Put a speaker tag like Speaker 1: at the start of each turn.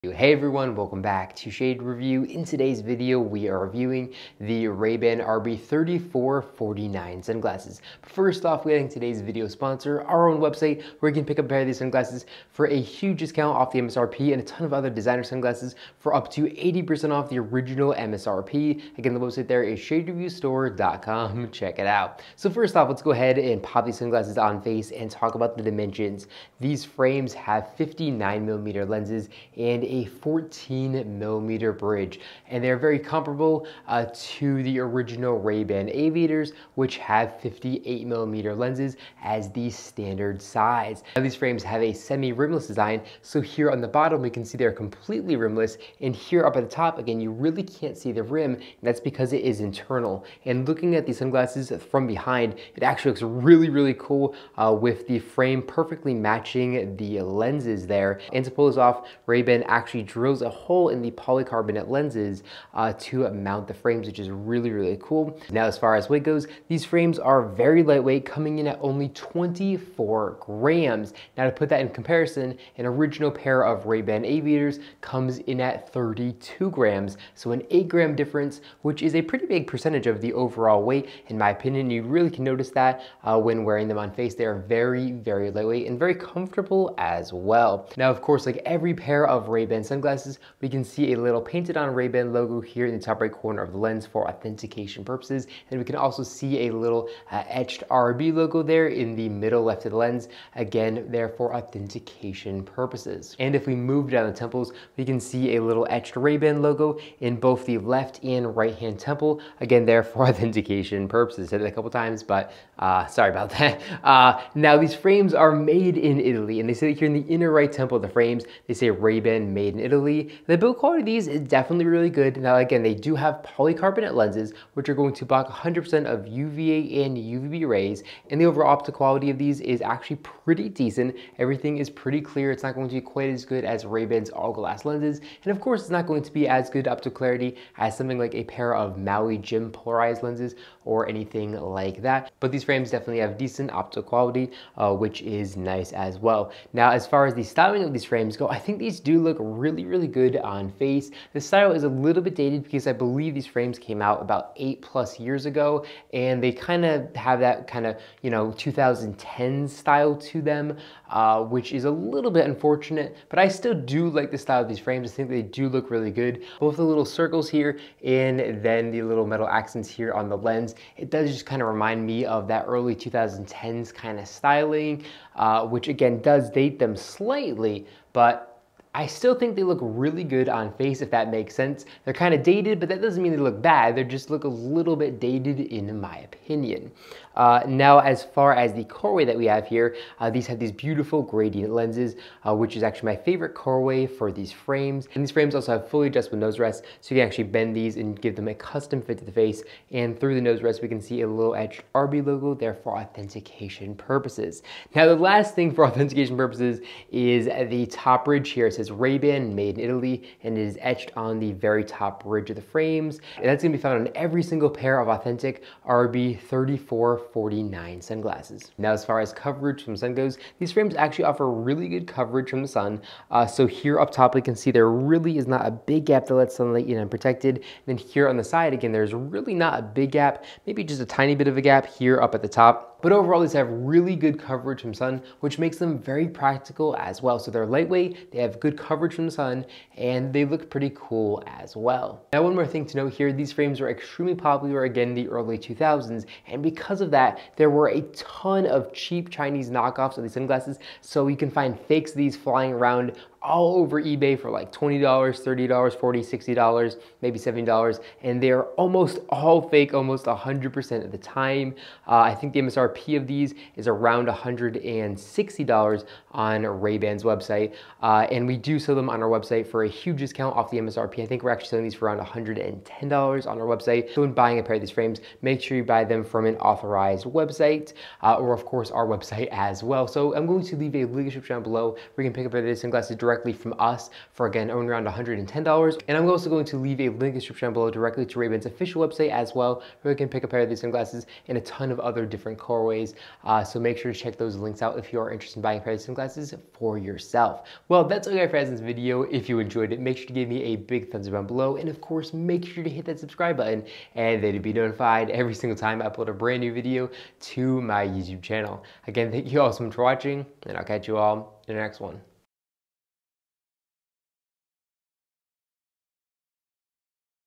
Speaker 1: Hey everyone, welcome back to Shade Review. In today's video, we are reviewing the Ray-Ban RB3449 sunglasses. But first off, we have today's video sponsor, our own website, where you can pick up a pair of these sunglasses for a huge discount off the MSRP and a ton of other designer sunglasses for up to 80% off the original MSRP. Again, the website there is shadereviewstore.com. Check it out. So first off, let's go ahead and pop these sunglasses on face and talk about the dimensions. These frames have 59mm lenses and a 14mm bridge, and they're very comparable to the original Ray-Ban Aviators, which have 58mm lenses as the standard size. Now, these frames have a semi-rimless design, so here on the bottom we can see they're completely rimless, and here up at the top, again, you really can't see the rim, and that's because it is internal. And looking at these sunglasses from behind, it actually looks really cool with the frame perfectly matching the lenses there. And to pull this off, Ray-Ban actually drills a hole in the polycarbonate lenses to mount the frames, which is really cool. Now, as far as weight goes, these frames are very lightweight, coming in at only 24 grams. Now, to put that in comparison, an original pair of Ray-Ban Aviators comes in at 32 grams, so an 8-gram difference, which is a pretty big percentage of the overall weight. In my opinion, you really can notice that when wearing them on face. They are very lightweight and very comfortable as well. Now, of course, like every pair of Ray-Ban sunglasses, we can see a little painted on Ray-Ban logo here in the top right corner of the lens for authentication purposes, and we can also see a little etched RB logo there in the middle left of the lens, again there for authentication purposes. And if we move down the temples, we can see a little etched Ray-Ban logo in both the left and right hand temple, again there for authentication purposes. I said it a couple times, but sorry about that. Now, these frames are made in Italy, and they say here in the inner right temple of the frames, they say Ray-Ban made in Italy. The build quality of these is definitely really good. Now, again, they do have polycarbonate lenses, which are going to block 100% of UVA and UVB rays, and the overall optical quality of these is actually pretty decent. Everything is pretty clear. It's not going to be quite as good as Ray-Ban's all-glass lenses, and of course, it's not going to be as good optical clarity as something like a pair of Maui Jim polarized lenses or anything like that. But these frames definitely have decent optical quality, which is nice as well. Now, as far as the styling of these frames go, I think these do look really good on face. The style is a little bit dated because I believe these frames came out about 8+ years ago, and they kind of have that kind of, 2010 style to them, which is a little bit unfortunate, but I still do like the style of these frames. I think they do look really good. Both the little circles here and then the little metal accents here on the lens, it does just kind of remind me of that early 2010s kind of styling, which again does date them slightly, but I still think they look really good on face, if that makes sense. They're kind of dated, but that doesn't mean they look bad. They just look a little bit dated in my opinion. Now, as far as the colorway that we have here, these have these beautiful gradient lenses, which is actually my favorite colorway for these frames. And these frames also have fully adjustable nose rests, so you can actually bend these and give them a custom fit to the face. And through the nose rest, we can see a little etched RB logo there for authentication purposes. Now, the last thing for authentication purposes is the top ridge here. It says Ray-Ban made in Italy, and it is etched on the very top ridge of the frames. And that's going to be found on every single pair of authentic RB3449 sunglasses. Now, as far as coverage from the sun goes, these frames actually offer really good coverage from the sun. So here up top, we can see there really is not a big gap that lets sunlight in unprotected. And then here on the side, again, there's really not a big gap, maybe just a tiny bit of a gap here up at the top. But overall, these have really good coverage from sun, which makes them very practical as well. So they're lightweight, they have good coverage from the sun, and they look pretty cool as well. Now, one more thing to note here, these frames were extremely popular again in the early 2000s, and because of that, there were a ton of cheap Chinese knockoffs of these sunglasses, so you can find fakes of these flying around all over eBay for like $20, $30, $40, $60, maybe $70, and they're almost all fake almost 100% of the time. I think the MSRP of these is around $160 on Ray-Ban's website, and we do sell them on our website for a huge discount off the MSRP. I think we're actually selling these for around $110 on our website. So when buying a pair of these frames, make sure you buy them from an authorized website, or of course our website as well. So I'm going to leave a link in the description down below where you can pick up a pair of these sunglasses directly directly from us for, again, only around $110. And I'm also going to leave a link in the description below directly to Ray-Ban's official website as well, where you can pick a pair of these sunglasses in a ton of other different colorways. So make sure to check those links out if you are interested in buying a pair of these sunglasses for yourself. Well, that's all I got for this video. If you enjoyed it, make sure to give me a big thumbs up down below. And of course, make sure to hit that subscribe button and then to be notified every single time I upload a brand new video to my YouTube channel. Again, thank you all so much for watching, and I'll catch you all in the next one.